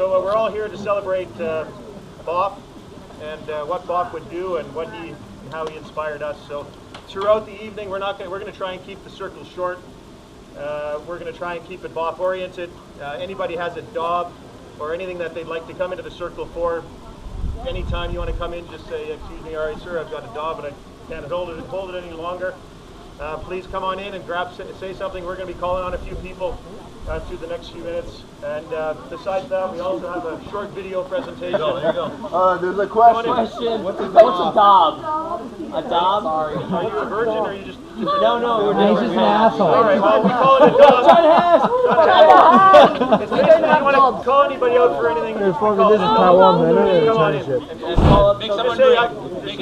So we're all here to celebrate BOF and what BOF would do and how he inspired us. So throughout the evening, we're going to try and keep the circle short. We're going to try and keep it BOF oriented. Anybody has a job or anything that they'd like to come into the circle for, anytime you want to come in, just say, "Excuse me, all right, sir, I've got a job and I can't hold it any longer." Please come on in and say something. We're going to be calling on a few people through the next few minutes. And besides that, we also have a short video presentation. There you go. There's a question. What's a dob? A dob? Are you a virgin or are you just... No, he's just an asshole. All right, well, we call it a dob. It's basically when you want to call anybody out for anything. This is Taiwan, man. Make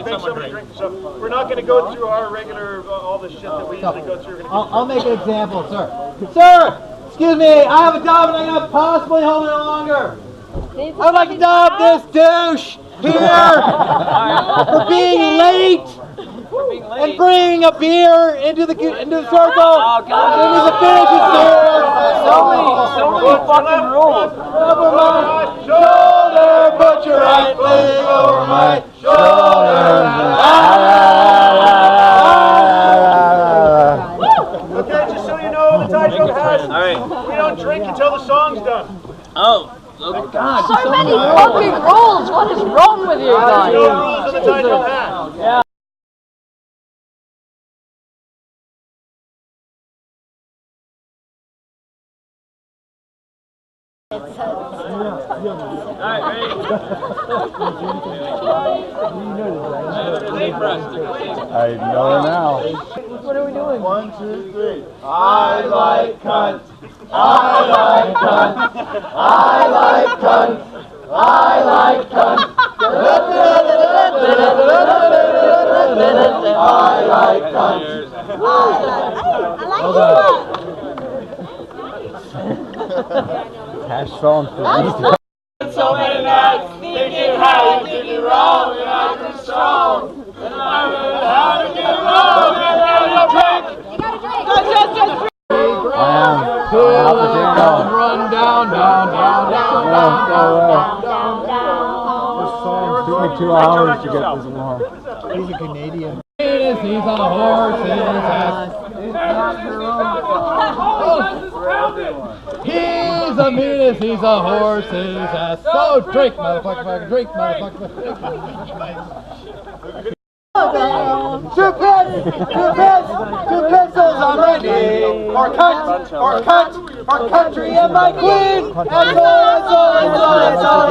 someone drink. So we're not going to go through our regular, all the shit that we usually go through. I'll make an example, sir. Sir! Excuse me, I have a job and I cannot possibly hold it longer. I'd like to dob this douche here for being late and bringing a beer into the circle. Oh, God. And he's a finish here. So many fucking rules. Over my shoulder, put your right leg over my shoulder. Okay, just so you know, the Thai joke has. All right. We don't drink until the song's done. Oh God. So many fucking rules. What is wrong with you guys? No rules in the Thai joke has. Yeah. Alright, ready? I know now. What are we doing? 1, 2, 3. I like cunt. I like cunt. I like cunt. I like cunt. I like cunt. Cash phone for So many nights thinking how you did it wrong and I'm just strong. And I learned how to get wrong and now you're drunk. You gotta drink. Run down, down, down, down, down. This song took me 2 hours to get this along. He's a Canadian. He's on a horse in his ass. He's a meanest, he's a horse in his ass. So drink, motherfucker, drink, motherfucker. Two pencils on my knee. Or cut, or country and my queen. That's all.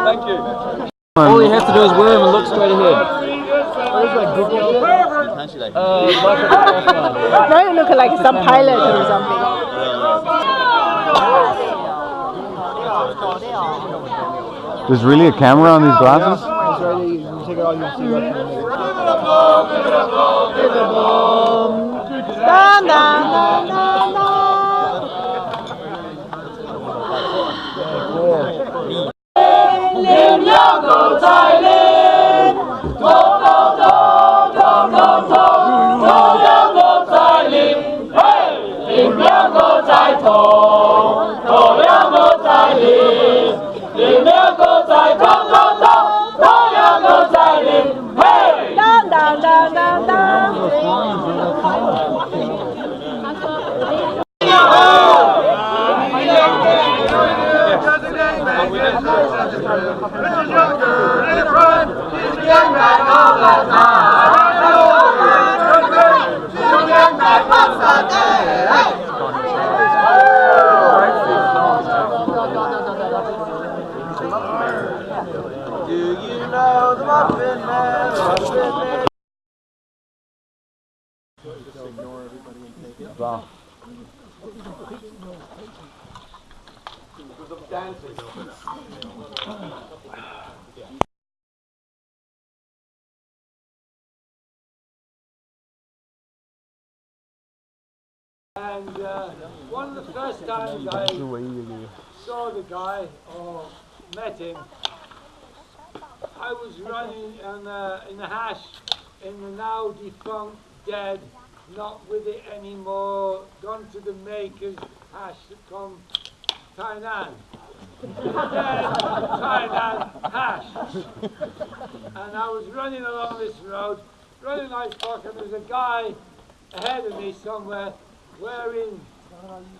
Thank you. All he has to do is wear him and look straight ahead. Now you look like some pilot or something. There's really a camera on these glasses? Do you know the Muffin Man? Just ignore everybody and take it. Wow. And one of the first times I saw the guy or met him, I was running in the hash in the now defunct, dead not with it anymore, gone to the maker's hash from Thailand. Thailand hash. And I was running along this road, running like fuck, and there was a guy ahead of me somewhere wearing,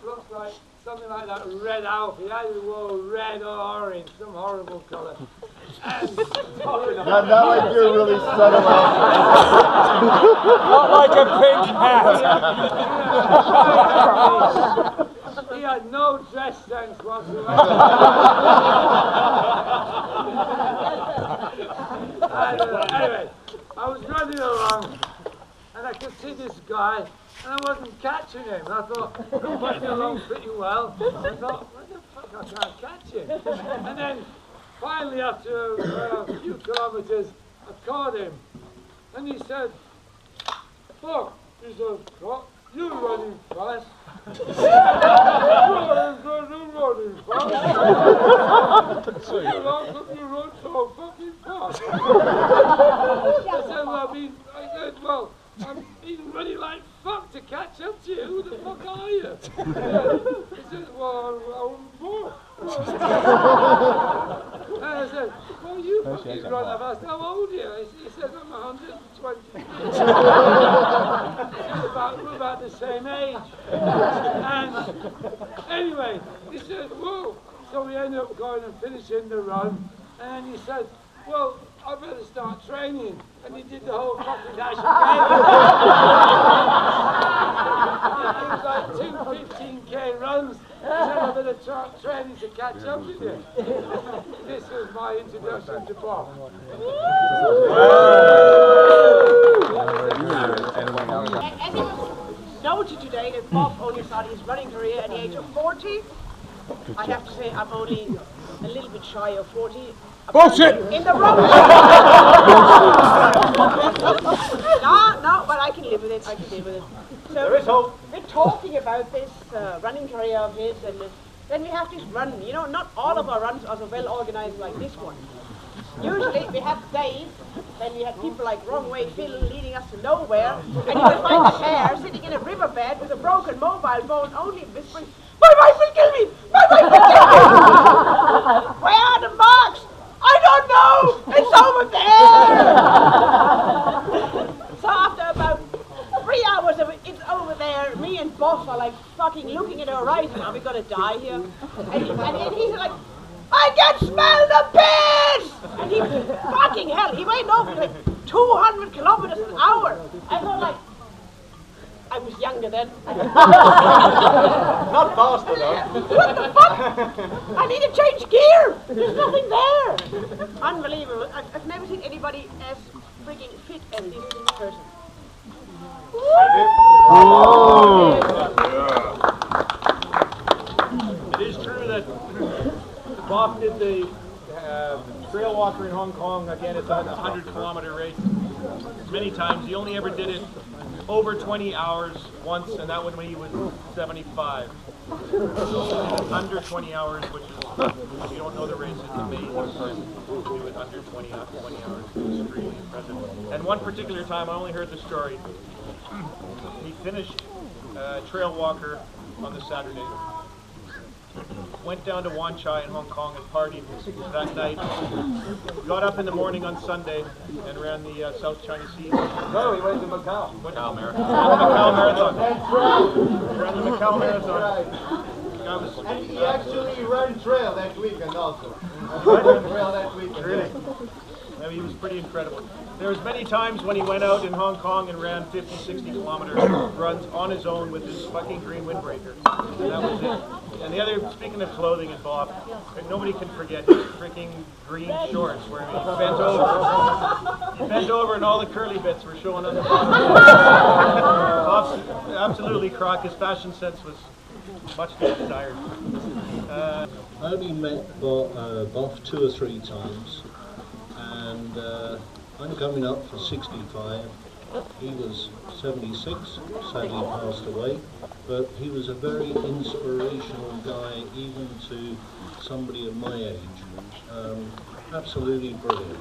looks like something like that red outfit. He either wore red or orange, some horrible colour. And Not like you're really subtle. Not like a pink hat. He had no dress sense whatsoever. Anyway, I was running along and I could see this guy and I wasn't catching him. I thought, I'm running along pretty well. I thought, what the fuck, I can't catch him. And then finally after a few kilometres, I caught him. And he said, fuck, he said, what? You're running fast. You're running fast. How come you run so fucking fast? I said, well, I'm been running like fuck to catch up to you. Who the fuck are you? He said, well, I'm bored. And I said, well, you fucking run fast. How old are you? He said, I'm 120. We're about the same age. And anyway, he said, whoa. So we ended up going and finishing the run. And he said, well, I better start training. And he did the whole fucking dash again. It was like 2 15k runs. He said, I better start training to catch up with you. This was my introduction to BOF. As it was noted today that BOF only started his running career at the age of 40, I have to say I'm only a little bit shy of 40. Bullshit! In the wrong. No, but I can live with it. I can live with it. So There is hope. we're talking about this running career of his, and then we have this run. You know, not all of our runs are so well organized like this one. Usually we have days when we have people like Wrong Way Phil leading us to nowhere, and you will find a bear sitting in a riverbed with a broken mobile phone, only whispering, "My wife will kill me! My wife will kill me!" Where are the marks? I don't know! It's over there! So after about 3 hours of it's over there, me and BOF are like fucking looking at the horizon. Are we gonna die here? And he's like, I can smell the piss! And he fucking hell, he went off like 200 kilometers an hour. I thought like, I was younger then. Not faster though. What the fuck? I need to change gear! There's nothing there! Unbelievable. I've never seen anybody as freaking fit as this person. It is true that BOF did the trail walker in Hong Kong. Again, it's a 100-kilometer race. Many times. He only ever did it over 20 hours once, and that when he was 75. Under 20 hours, which is, if you don't know the race, it's amazing. To do it under 20 hours is extremely impressive. And one particular time, I only heard the story. He finished trail walker on the Saturday. Went down to Wan Chai in Hong Kong and partied that night. Got up in the morning on Sunday and ran the South China Sea. No, he went to Macau. Macau Marathon. Ran the Macau Marathon. And he actually ran trail that weekend also. Ran trail that weekend. Really? I mean, he was pretty incredible. There was many times when he went out in Hong Kong and ran 50, 60-kilometer runs on his own with his fucking green windbreaker. And that was it. And the other, speaking of clothing and BOF, nobody can forget his freaking green shorts where he bent over. He bent over and all the curly bits were showing on the bottom. BOF's absolutely crock. His fashion sense was much to be desired. I only met BOF 2 or 3 times, and I'm coming up for 65. He was 76, sadly passed away, but he was a very inspirational guy even to somebody of my age. Absolutely brilliant,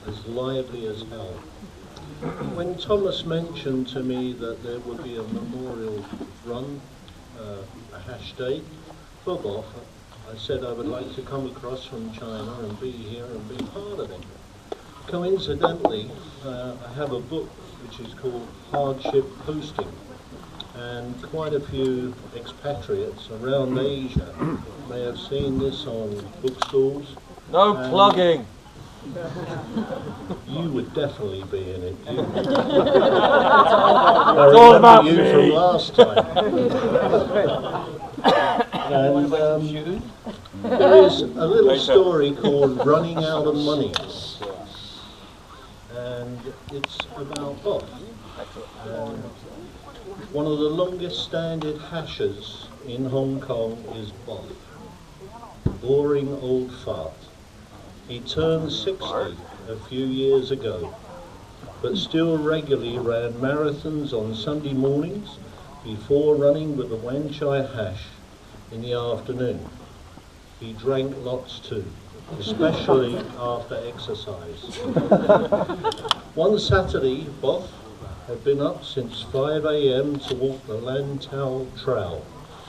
as lively as hell. When Thomas mentioned to me that there would be a memorial run, a hash day for BOF, I said I would like to come across from China and be here and be part of it. Coincidentally, I have a book which is called Hardship Posting, and quite a few expatriates around Asia may have seen this on bookstores. No plugging. You would definitely be in it. I all about remember you me. from last time. And there is a little story called Running Out of Money, and it's about BOF. One of the longest standing hashers in Hong Kong is BOF. Boring old fart. He turned 60 a few years ago, but still regularly ran marathons on Sunday mornings before running with the Wan Chai hash in the afternoon. He drank lots too, especially after exercise. One Saturday, BOF had been up since 5 a.m. to walk the Lantau Trail,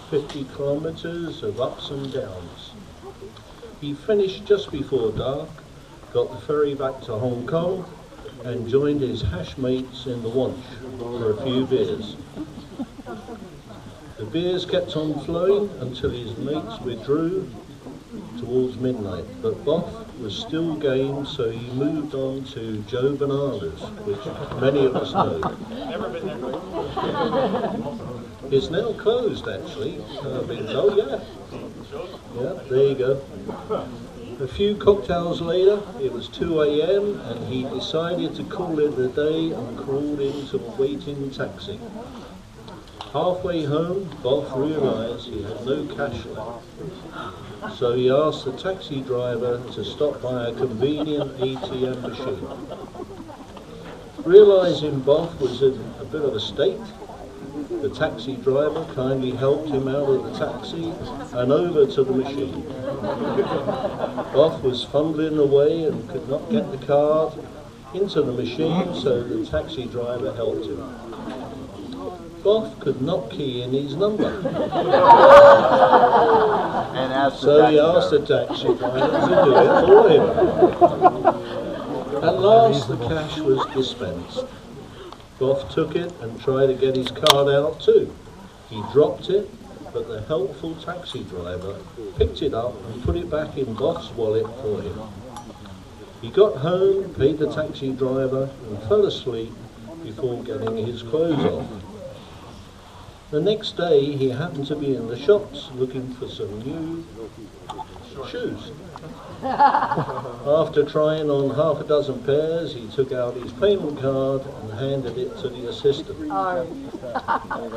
50 kilometers of ups and downs. He finished just before dark, got the ferry back to Hong Kong, and joined his hash mates in the Wanch for a few beers. The beers kept on flowing until his mates withdrew towards midnight, but BOF was still game, so he moved on to Joe Bananas, which many of us know. Never been there. It's now closed, actually. Oh, yeah. Yeah, there you go. A few cocktails later, it was 2 a.m. and he decided to call it a day and crawled into a waiting taxi. Halfway home, BOF realised he had no cash left, so he asked the taxi driver to stop by a convenient ATM machine. Realising BOF was in a bit of a state, the taxi driver kindly helped him out of the taxi and over to the machine. BOF was fumbling away and could not get the card into the machine, so the taxi driver helped him. BOF could not key in his number, so he asked the taxi driver to do it for him. At last the cash was dispensed. BOF took it and tried to get his card out too. He dropped it, but the helpful taxi driver picked it up and put it back in BOF's wallet for him. He got home, paid the taxi driver, and fell asleep before getting his clothes off. The next day he happened to be in the shops looking for some new shoes. After trying on half a dozen pairs, he took out his payment card and handed it to the assistant.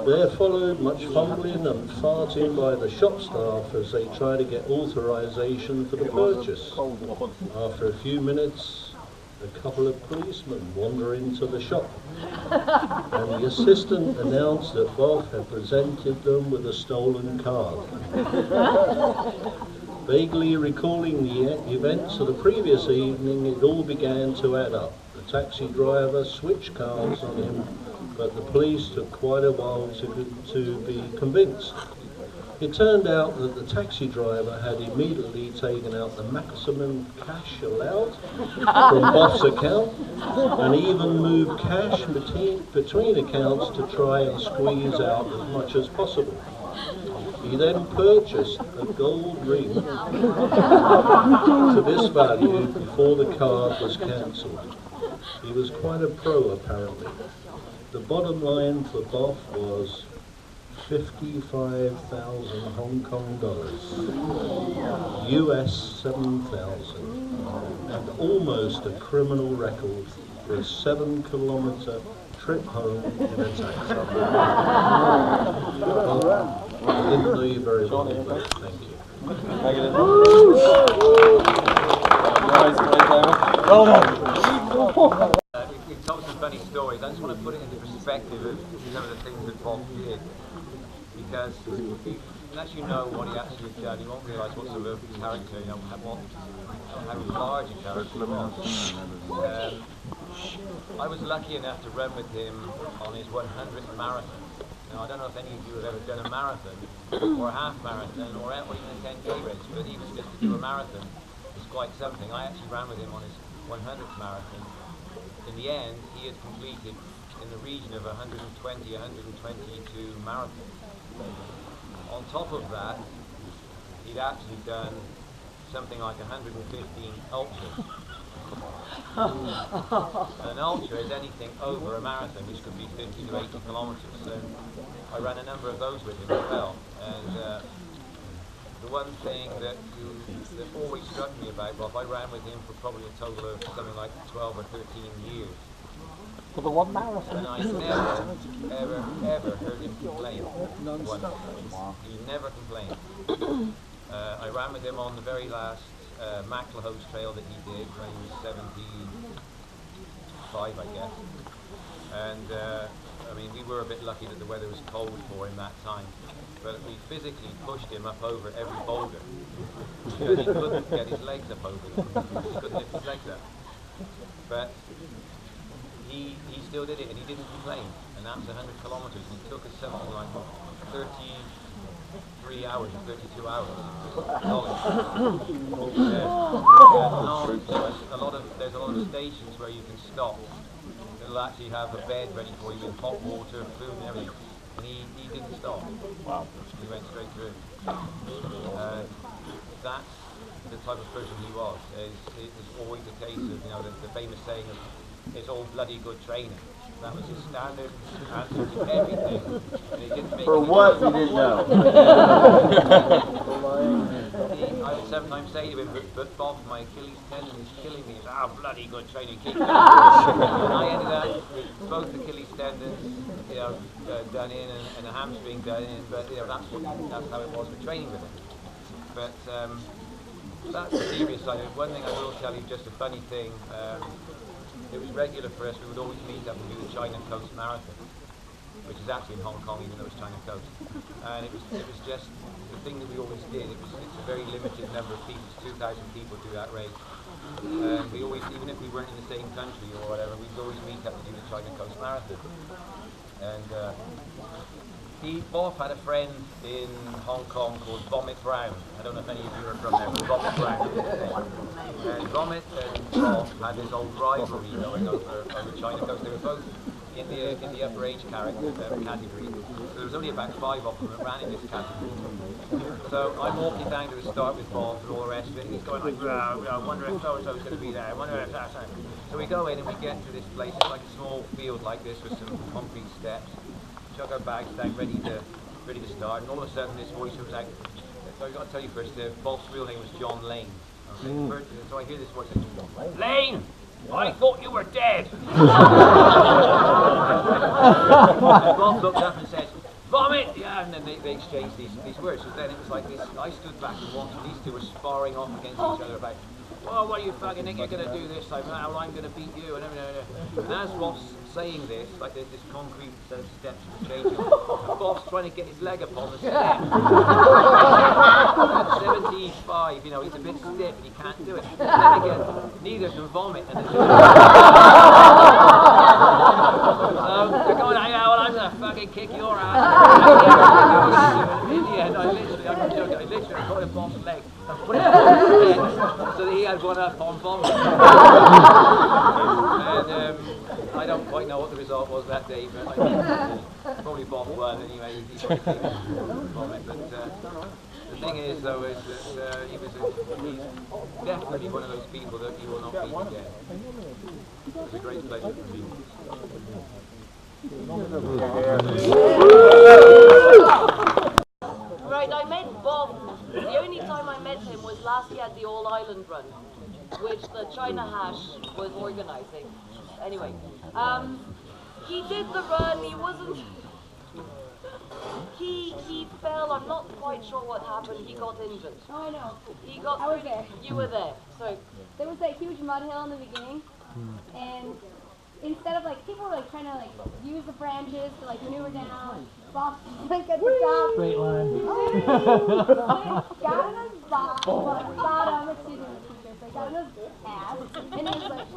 There followed much fumbling and farting by the shop staff as they tried to get authorization for the purchase. After a few minutes, a couple of policemen wander into the shop, and the assistant announced that BOF had presented them with a stolen card. Vaguely recalling the events of the previous evening, it all began to add up. The taxi driver switched cars on him, but the police took quite a while to be convinced. It turned out that the taxi driver had immediately taken out the maximum cash allowed from BOF's account, and even moved cash between accounts to try and squeeze out as much as possible. He then purchased a gold ring to this value before the card was cancelled. He was quite a pro, apparently. The bottom line for BOF was 55,000 Hong Kong dollars, US 7,000, and almost a criminal record for a 7-kilometre trip home in a taxi. I didn't know you very well, but thank you. Well done. It tells some funny stories. I just want to put it into perspective of some of the things that BOF did. Because unless you know what he actually done, you won't realise what sort of character, how large a character he was. I was lucky enough to run with him on his 100th marathon. Now, I don't know if any of you have ever done a marathon, or a half marathon, or even a 10K race, but even just to do a marathon is quite something. I actually ran with him on his 100th marathon. In the end, he had completed in the region of 120, 122 marathons. On top of that, he'd actually done something like 115 ultras. An ultra is anything over a marathon, which could be 50 to 80 kilometers. So I ran a number of those with him as well. And the one thing that always struck me about Bob, I ran with him for probably a total of something like 12 or 13 years. For the one marathon? And I never, ever heard him complain once. He never complained. I ran with him on the very last Maclehose trail that he did when he was 75, I guess. And I mean, we were a bit lucky that the weather was cold for him that time. But we physically pushed him up over every boulder because he couldn't get his legs up over them. He couldn't lift his legs up. But he still did it, and he didn't complain. And that was 100 kilometers. And it took us something like 33 hours or 32 hours. There's a lot of stations where you can stop. It'll actually have a bed ready for you with hot water, food and everything. And he didn't stop. Wow. He went straight through. That's the type of person he was. It was always the case of, you know, the famous saying of, it's all bloody good training. That was his standard answer to everything. And he didn't make For what we didn't know. I would sometimes say to him, but Bob, my Achilles tendon is killing me. He's bloody good training, keep going. And I ended up with both Achilles tendons, you know, done in and a hamstring done in. But you know, that's how it was with training with him. But that's the serious side of it. One thing I will tell you, just a funny thing. It was regular for us. We would always meet up and do the China Coast Marathon, which is actually in Hong Kong, even though it's China Coast. And it was just the thing that we always did. It's a very limited number of people. 2,000 people do that race. And we always, even if we weren't in the same country or whatever, we'd always meet up to do the China Coast Marathon. And BOF had a friend in Hong Kong called Vomit Brown. I don't know if any of you are from there, but Vomit Brown. And Vomit and BOF had this old rivalry going over China Coast. They were both in the upper age category. So there was only about 5 of them that ran in this category. So I'm walking down to the start with BOF and all the rest of it, and he's going like, I wonder if so-and-so is going to be there, I wonder if that's... So we go in and we get to this place. It's like a small field like this with some concrete steps. Chuck our bags down, ready to start, and all of a sudden this voice comes out. So I've got to tell you first, Bob's real name was John Lane. Okay? So I hear this voice, Lane! I thought you were dead! And Bob looked up and says, Vomit! Yeah, and then they exchanged these words. So then it was like this, I stood back and watched, these two were sparring off against each other about, well, what do you fucking think you're going to do this time? Well, I'm going to beat you, and everything. And as Bob's saying this, like there's this concrete set of steps to change, Bob's trying to get his leg up on the step. At 75, you know, he's a bit stiff and he can't do it. And then again, neither can vomit. And so they're going, yeah, well, I'm going to fucking kick your ass. In the end, I'm literally put Bob's leg and put it on his head so that he had one up on vomit. And I don't quite know what the result was that day, but I think probably Bob won anyway. He probably vomit. But the thing is, though, is that he's definitely one of those people that you will not beat again. It was a great pleasure for me. Right, I met Bob. The only time I met him was last year at the All Ireland Run, which the China Hash was organising. Anyway, he did the run. He wasn't. He fell. I'm not quite sure what happened. He got injured. Oh, I know. He got. I was there. You were there. So there was that huge mud hill in the beginning, and instead of like people were like trying to like use the branches to like maneuver down, Bob like at the top. Straight line. Got in his bottom, excuse me, so he got in his ass, and he was like,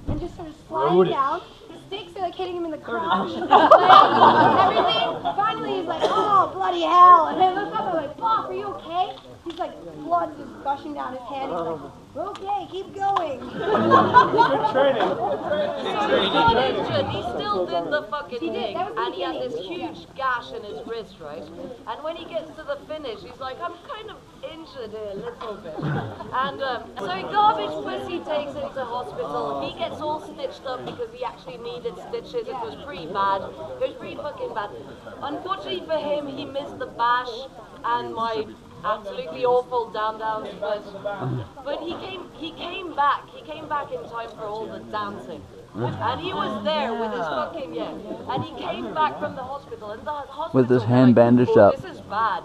and just sort of sliding down. The sticks are like hitting him in the crotch, everything. Finally, he's like, oh, bloody hell. And I look up, I'm like, Bob, are you okay? He's like, blood just gushing down his hand. He's like, okay, keep going. Good training. He still did the fucking thing, and he had this huge gash in his wrist, right? And when he gets to the finish, he's like, I'm kind of injured here a little bit. And so Garbage Pussy takes him to hospital. He gets all stitched up because he actually needed stitches. It was pretty bad. It was pretty fucking bad. Unfortunately for him, he missed the bash and my absolutely awful down-downs, but he came back in time for all the dancing. And he was there with his fucking, and he came back from the hospital, and the hospital with his hand bandaged up. This is bad,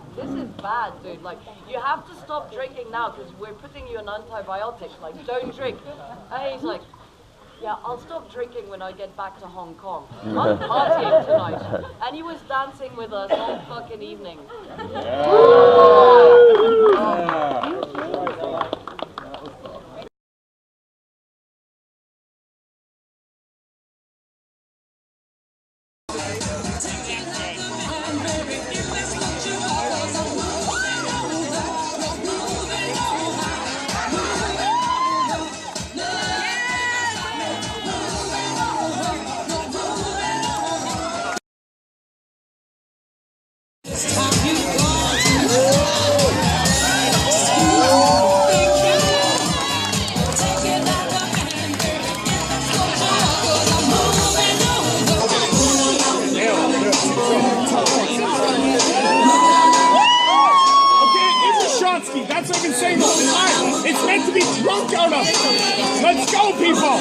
dude, like, you have to stop drinking now, because we're putting you on antibiotics, like, don't drink. And he's like, yeah, I'll stop drinking when I get back to Hong Kong. I'm partying tonight. And he was dancing with us all fucking evening. That's what I've been saying all the time. It's meant to be drunk out of it. Let's go, people.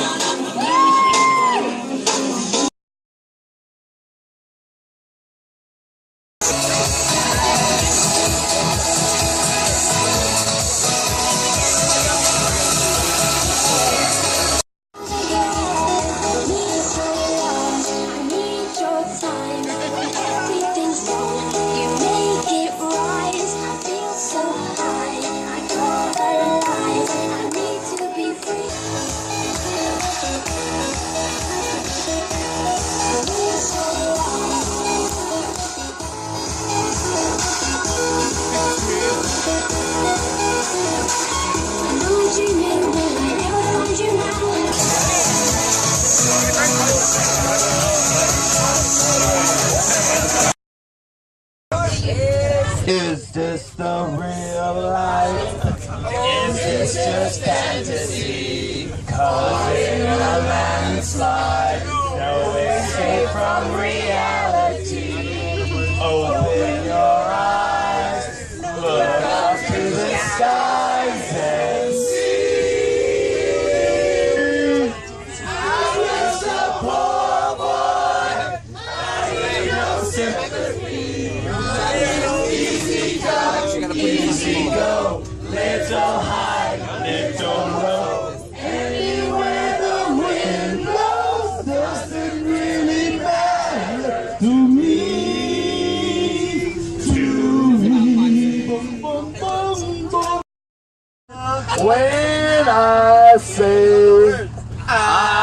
Is this the real life? Is this just fantasy? Causing a landslide, no escape from reality. Open your eyes, look up to the skies and see. I was a poor boy, I need no sympathy. Easy go, little high, little low. Anywhere the wind blows doesn't really matter to me. When I say I